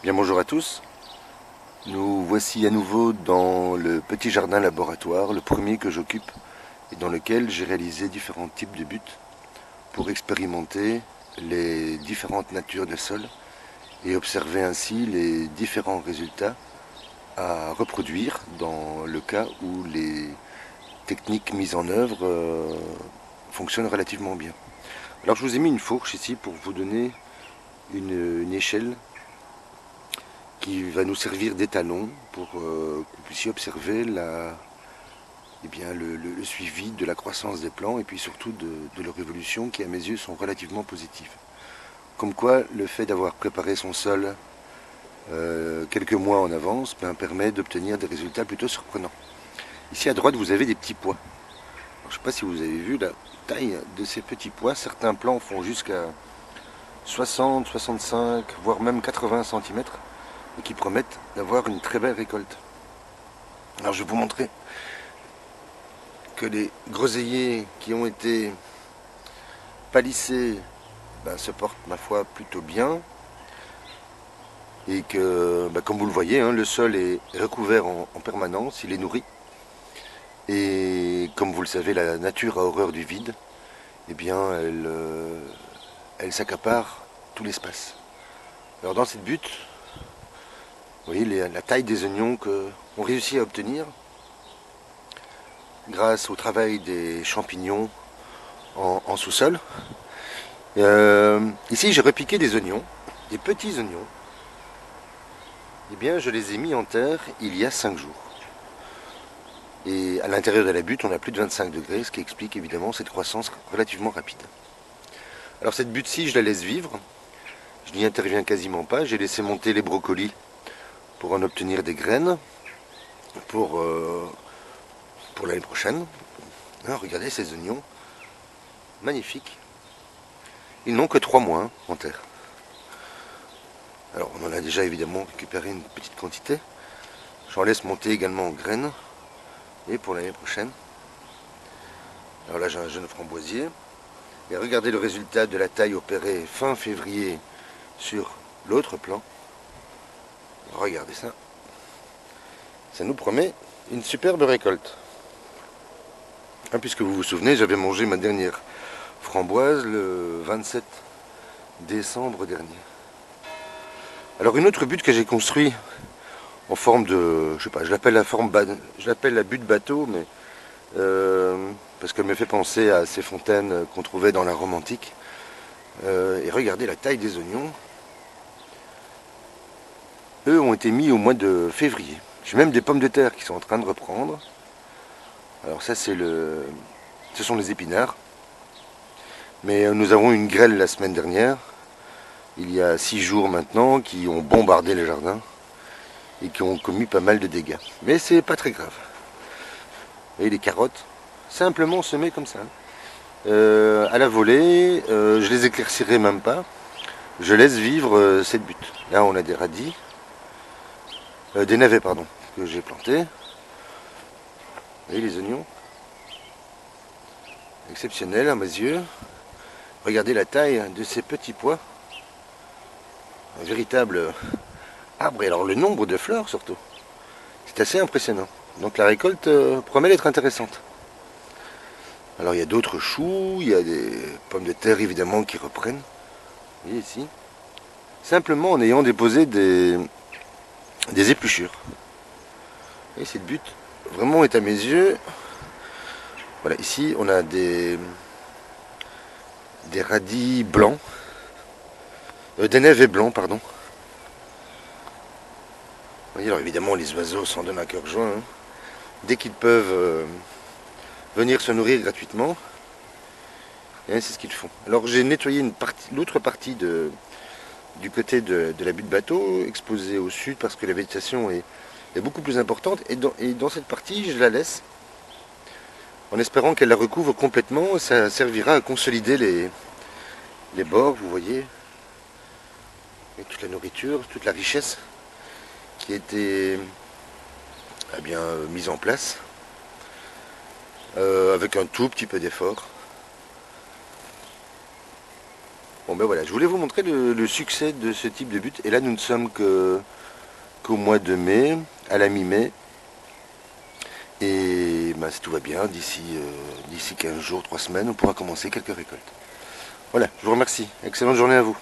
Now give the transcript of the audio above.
Bien, bonjour à tous. Nous voici à nouveau dans le petit jardin laboratoire, le premier que j'occupe et dans lequel j'ai réalisé différents types de buts pour expérimenter les différentes natures de sol et observer ainsi les différents résultats à reproduire dans le cas où les techniques mises en œuvre fonctionnent relativement bien. Alors je vous ai mis une fourche ici pour vous donner une échelle qui va nous servir d'étalon pour que vous puissiez observer le suivi de la croissance des plants et puis surtout de leur évolution qui à mes yeux sont relativement positives. Comme quoi le fait d'avoir préparé son sol quelques mois en avance permet d'obtenir des résultats plutôt surprenants. Ici à droite vous avez des petits pois. Alors, je ne sais pas si vous avez vu la taille de ces petits pois, certains plants font jusqu'à 60, 65, voire même 80 cm et qui promettent d'avoir une très belle récolte. Alors je vais vous montrer que les groseilliers qui ont été palissés se portent ma foi plutôt bien et que comme vous le voyez le sol est recouvert en permanence, il est nourri et comme vous le savez la nature a horreur du vide, et bien elle s'accapare tout l'espace. Alors dans cette butte, vous voyez la taille des oignons qu'on réussit à obtenir grâce au travail des champignons en sous-sol. Ici j'ai repiqué des oignons, des petits oignons. Eh bien je les ai mis en terre il y a 5 jours. Et à l'intérieur de la butte on a plus de 25 degrés, ce qui explique évidemment cette croissance relativement rapide. Alors cette butte-ci je la laisse vivre, je n'y interviens quasiment pas, j'ai laissé monter les brocolis pour en obtenir des graines pour l'année prochaine. Alors, regardez ces oignons, magnifiques. Ils n'ont que 3 mois en terre. Alors on en a déjà évidemment récupéré une petite quantité. J'en laisse monter également en graines. Et pour l'année prochaine. Alors là j'ai un jeune framboisier. Et regardez le résultat de la taille opérée fin février sur l'autre plan. Regardez ça. Ça nous promet une superbe récolte. Puisque vous vous souvenez, j'avais mangé ma dernière framboise le 27 décembre dernier. Alors une autre butte que j'ai construite en forme de, je sais pas, je l'appelle la butte bateau, mais parce qu'elle me fait penser à ces fontaines qu'on trouvait dans la Rome antique. Et regardez la taille des oignons. Eux ont été mis au mois de février. J'ai même des pommes de terre qui sont en train de reprendre. Alors ça ce sont les épinards. Mais nous avons une grêle la semaine dernière, il y a 6 jours maintenant, qui ont bombardé le jardin et qui ont commis pas mal de dégâts. Mais c'est pas très grave. Et les carottes, simplement semées comme ça. À la volée, je les éclaircirai même pas. Je laisse vivre cette butte. Là on a des radis, des navets pardon, que j'ai plantés. Vous voyez les oignons, exceptionnels à mes yeux. Regardez la taille de ces petits pois. Un véritable arbre. Et alors le nombre de fleurs surtout. C'est assez impressionnant. Donc la récolte promet d'être intéressante. Alors il y a d'autres choux, il y a des pommes de terre évidemment qui reprennent. Vous voyez ici. Simplement en ayant déposé des épluchures. Et cette butte vraiment est à mes yeux. Voilà, ici on a des radis blancs. Des navets blancs, pardon. Vous voyez, alors évidemment les oiseaux s'en donnent à cœur joie. Dès qu'ils peuvent venir se nourrir gratuitement, c'est ce qu'ils font. Alors j'ai nettoyé l'autre partie du côté de la butte bateau, exposée au sud parce que la végétation est beaucoup plus importante. Et dans cette partie, je la laisse en espérant qu'elle la recouvre complètement. Ça servira à consolider les bords, vous voyez, et toute la nourriture, toute la richesse qui a été mise en place avec un tout petit peu d'effort. Bon ben voilà, je voulais vous montrer le succès de ce type de butte. Et là, nous ne sommes qu'au mois de mai, à la mi-mai. Et ben, si tout va bien, d'ici 15 jours, 3 semaines, on pourra commencer quelques récoltes. Voilà, je vous remercie. Excellente journée à vous.